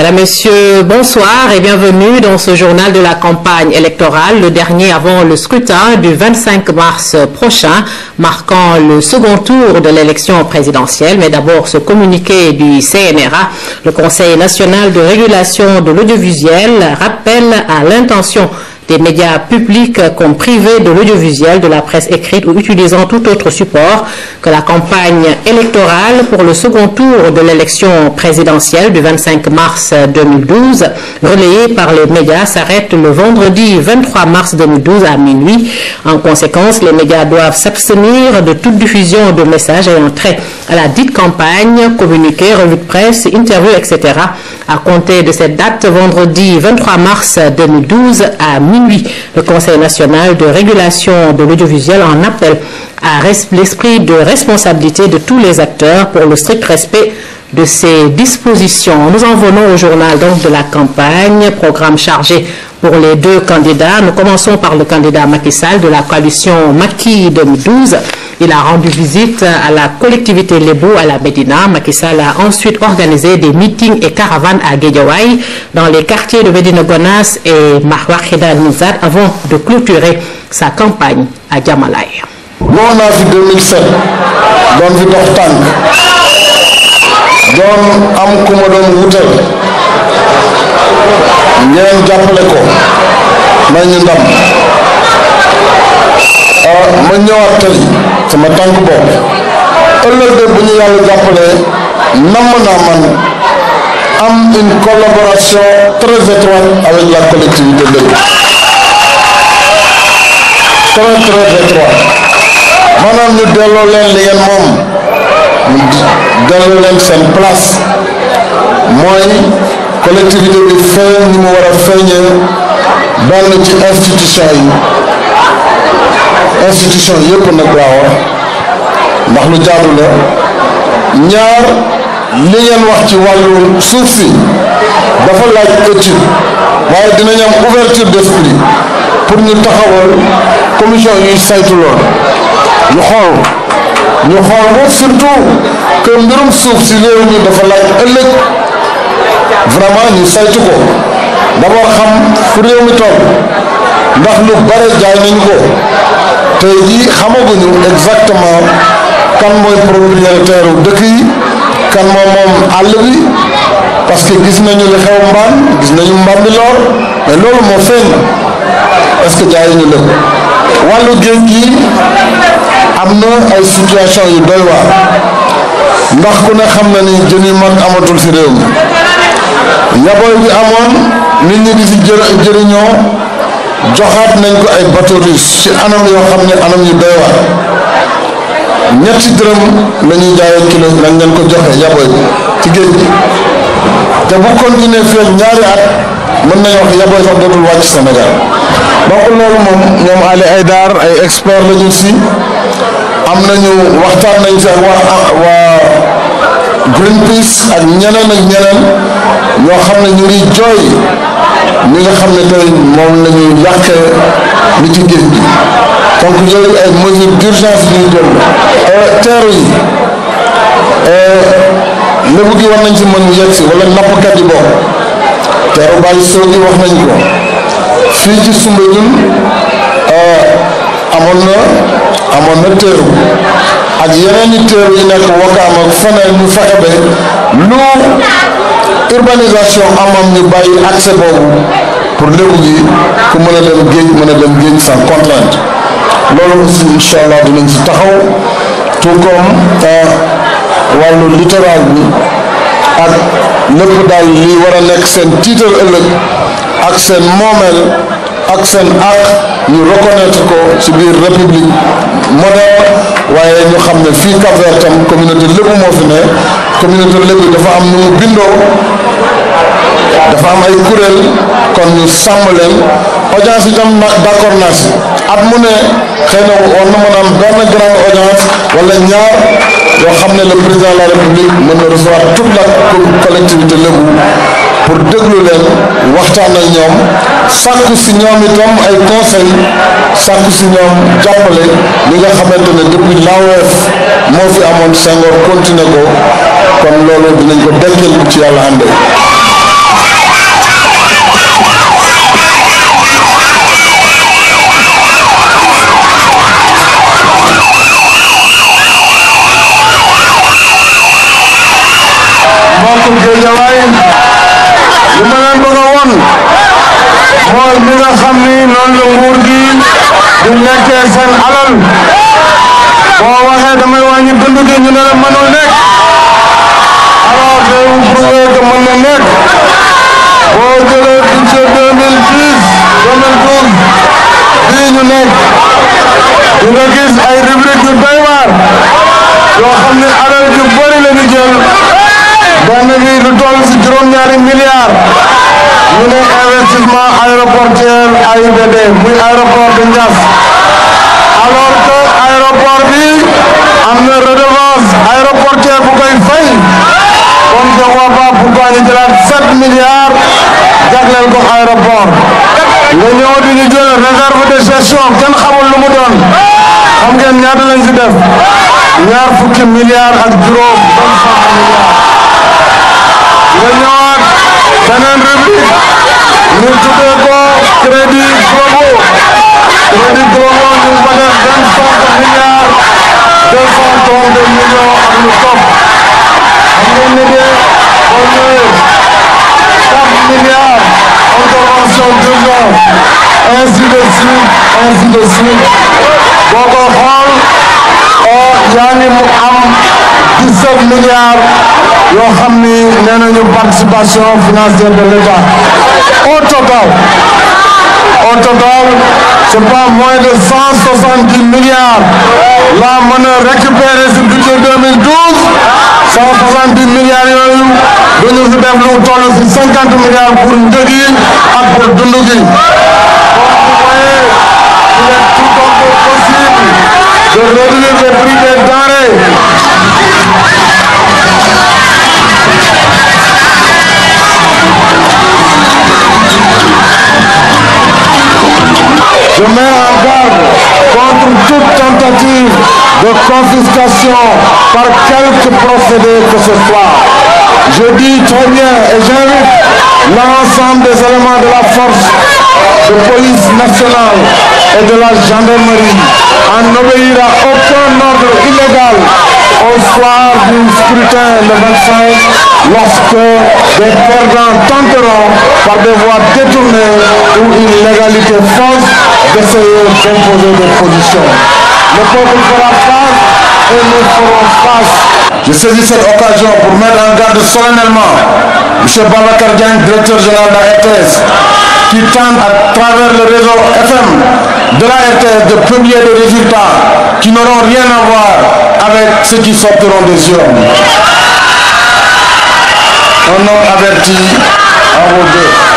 Mesdames, Messieurs, bonsoir et bienvenue dans ce journal de la campagne électorale, le dernier avant le scrutin du 25 mars prochain, marquant le second tour de l'élection présidentielle. Mais d'abord, ce communiqué du CNRA, le Conseil national de régulation de l'audiovisuel, rappelle à l'intention des médias publics comme privés de l'audiovisuel, de la presse écrite ou utilisant tout autre support, que la campagne électorale pour le second tour de l'élection présidentielle du 25 mars 2012, relayée par les médias, s'arrête le vendredi 23 mars 2012 à minuit. En conséquence, les médias doivent s'abstenir de toute diffusion de messages ayant trait à la dite campagne, communiqués, revues de presse, interviews, etc. à compter de cette date, vendredi 23 mars 2012 à minuit. Le Conseil national de régulation de l'audiovisuel en appelle à l'esprit de responsabilité de tous les acteurs pour le strict respect de ces dispositions. Nous en venons au journal donc de la campagne, programme chargé pour les deux candidats. Nous commençons par le candidat Macky Sall de la coalition Macky 2012. Il a rendu visite à la collectivité Lébou à la Médina. Macky Sall a ensuite organisé des meetings et caravanes à Guédiawaye, dans les quartiers de Médina Gounass et Mahouakhida Nizad, avant de clôturer sa campagne à Diamalaye. Nous on a vu 2007 doon fi dox tànk doon am ku ma doon wutal ngeen jàppale ko may ñu ndam ma ñëwaat tey sama tànk bopp ëllëg de bu ñu yàlla jàppale namm naa man am une collaboration très étroite avec la collectivité Lébou très étroite. maanaam ñu delloo leen li ngeen moom ñu delloo leen seen place mooy collectivité bi feeñ ni mu war a feeñee benn ci institution yëpp nag laa wax ndax lu jaadu la ñaar li ngeen wax ci wàllu suuf si dafa laaj étude waaye dinañ am ouverture d'esprit pour ñu taxawal commission yuy saytu lool ñu xool ko surtout que mbirum suuf si réew mi dafa laaj ëllëg vraiment ñu saytu ko d'abord xam fu réew mi toll ndax lu bare jaay nañu ko tey jii xamaguñu exactement kan mooy propriétaire dëkk yi kan moom àll bi parce que gis nañu li xew mbaan gis nañu Mbambilor mais loolu moo feeñ est-ce que jaayuñu lépp wàllu géej gi am na ay situation yu doy waar ndax ku ne xam na ni jën yu mag amatul ci réew mi yaboy bi amoon nit ñi di ci jëriñoo joxaat nañ ko ay bateau russe ci anam yoo xam ne anam yu doy waar ñetti dërëm la ñuy jaayee kilo lañ leen ko joxe yaboy bi ci géej gi te bu continuer fii ñaari at mën nañu wax yaboy sax dootul wàcc Sénégal donc loolu moom ñoom Ali Aydar ay expert la ñu si am nañu waxtaan nañ ci ak waa Greenpeace ak ñeneen ñoo xam ne ñu ngi jooy ñi nga xam ne tey moom la ñu yàqee li ci géej gi donc yooyu ay mesures d'urgence ñuy jël teeru yi Lébou gi war nañ ci mën yegg si wala nappkat yi bokk teeru bàyyi soo gi wax nañ ko fii ci Soumbédioune amoon na teeru ak yeneen i teeru yi nekk Wakaam ak feneen ñu fexe ba lu urbanisation amam ñu bàyyi accès boobu pour Lébou gi ku mën a dem géej sans contrainte loolu aussi incha allah dinañ ci taxaw tout comme wàllu littoral bi ak lépp daal li war a nekk seen tiital ëllëg ak seen moomeel ak seen àq ñu reconnaître ko ci biir république moderne waaye ñu xam ne fii Cap-Vert tam communauté Lébou moo fi ne communauté Lébou dafa am nu mu bindoo dafa am ay kuréel kon ñu sàmm leen audience itam d'accord naa si at mu ne xëy na war na mën a am benn grande audience wala ñaar yoo xam ne le président de la république mën na recevoir toute la collectivité Lébou pour déglu leen waxtaan ak ñoom sàkku si ñoom itam ay conseil sàkku si ñoom jàppale li nga xamante ne depuis l'AOF moo fi amoon Senghor continué ko kon loolu dinañ ko dekkeel bu ci yàlla àndee nga xam ni noonu la nguur gi di nekkee seen alal boo waxee damay wàññi dund gi ñu ne la mënul nekk alors que vous prouvez que mën na nekk boo jëlee budget 2012 bii ñu nekk di nga gis ay rubrique yu doy waar yoo xam ne alal ju bëri la ñu jël benn bi lu toll si juróom-ñaari milliards ñu ne investissement aéroportuaire AIBD muy aéroport de Ndiass alors que aéroport bi am na redevance aéroportuaire bu koy fay kon je vois pas pourquoi ñu jëlaat 7 milliards jagleel ko aéroport nga ñëw di ñu jël réserve de gestion kenn xamul lu mu doon xam ngeen ñaata lañ si def ñaar fukki milliards ak juróom 25 milliards nga ñëwaat beneen rubrique ñu tuddee ko crédit global ñu ko def 25 milliards 232 millions ak lu topp xam ngeen ne de boo ñëwee 4 milliards intervention d'urgence ainsi de suite boo ko xool yaa ngi mu am 17 milliards yoo xam ni nee nañu participation financière de l'État au total c'est pas moins de 170 milliards la mën a récupérer ce budget 2012 170 milliards yooyu dañu fi def lu toll ci 50 milliards pour njëg yi ak pour dund gi donc vous voyez il est tout à fait possible de réduire les prix des denrées. Je mets en garde contre toute tentative de confiscation par quelque procédé que ce soit. Je dis très bien et j'invite l'ensemble des éléments de la force de police nationale et de la gendarmerie à n'obéir à aucun ordre illégal au soir du scrutin le 25 lorsque des perdants tenteront par des voies détournées ou une légalité fausse d'essayer d'imposer des positions. Le peuple fera face et nous ferons face. Je saisis cette occasion pour mettre en garde solennellement M. Babacar Diagne, directeur général de la RTS, qui tente à travers le réseau FM de la RTS de publier des résultats qui n'auront rien à voir avec ceux qui sortiront des urnes. Un homme averti en vaut deux.